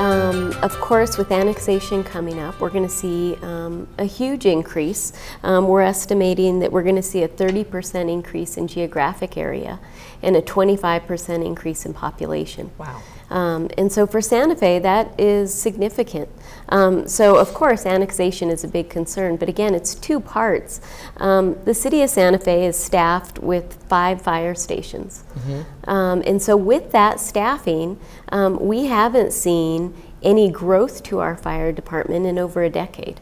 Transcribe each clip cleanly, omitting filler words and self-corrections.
Of course, with annexation coming up, we're going to see a huge increase. We're estimating that we're going to see a 30% increase in geographic area and a 25% increase in population. Wow. And so for Santa Fe, that is significant. So of course, annexation is a big concern, but again, it's two parts. The city of Santa Fe is staffed with 5 fire stations. And so with that staffing, we haven't seen any growth to our fire department in over a decade.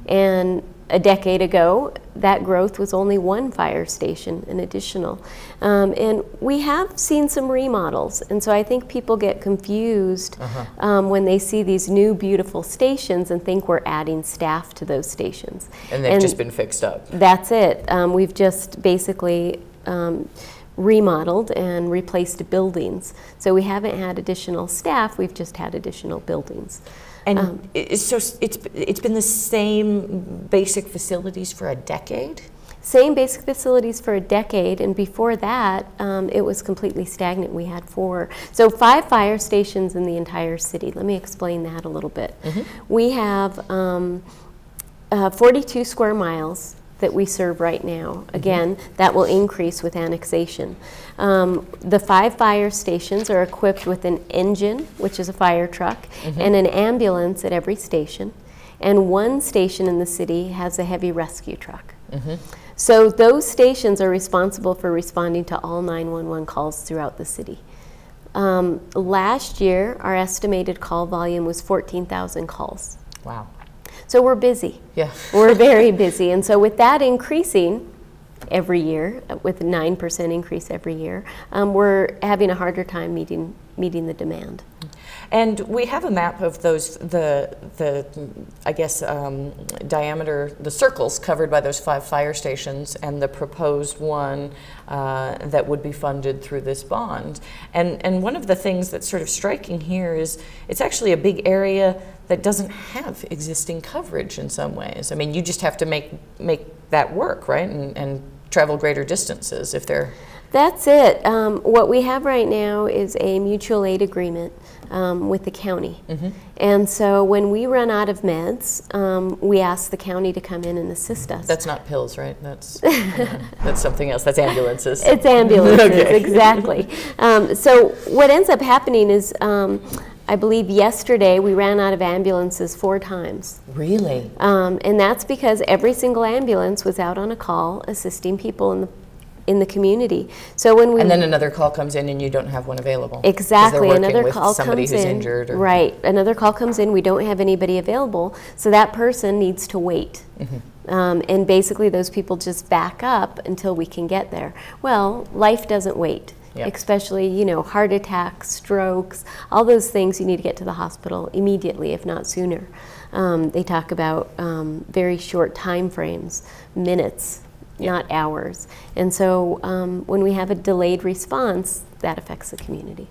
And a decade ago, that growth was only 1 fire station, an additional. And we have seen some remodels, and so I think people get confused when they see these new beautiful stations and think we're adding staff to those stations. And they've just been fixed up. That's it. We've just basically remodeled and replaced buildings. So we haven't had additional staff, we've just had additional buildings. And so it's been the same basic facilities for a decade? Same basic facilities for a decade, and before that, it was completely stagnant. We had 4. So 5 fire stations in the entire city. Let me explain that a little bit. We have 42 square miles that we serve right now. Again, that will increase with annexation. The 5 fire stations are equipped with an engine, which is a fire truck, and an ambulance at every station. And 1 station in the city has a heavy rescue truck. So those stations are responsible for responding to all 911 calls throughout the city. Last year, our estimated call volume was 14,000 calls. Wow. So we're busy. Yeah. We're very busy. And so with that increasing every year, with a 9% increase every year, we're having a harder time meeting the demand. And we have a map of those, I guess, diameter, the circles covered by those 5 fire stations and the proposed one that would be funded through this bond. And one of the things that's sort of striking here is it's actually a big area that doesn't have existing coverage in some ways. I mean, you just have to make that work, right? And travel greater distances if they're... That's it. What we have right now is a mutual aid agreement with the county. And so when we run out of meds, we ask the county to come in and assist us. That's not pills, right? That's something else. That's ambulances. It's ambulances, exactly. So what ends up happening is, I believe yesterday we ran out of ambulances 4 times. Really? And that's because every single ambulance was out on a call assisting people in the community. So when we... And then another call comes in and you don't have one available. Exactly. Another call somebody comes who's in. Injured. Or... Right. Another call comes in, we don't have anybody available, so that person needs to wait. And basically those people just back up until we can get there. Well, life doesn't wait. Yep. Especially, you know, heart attacks, strokes, all those things you need to get to the hospital immediately, if not sooner. They talk about very short time frames, minutes, not hours. And so when we have a delayed response, that affects the community.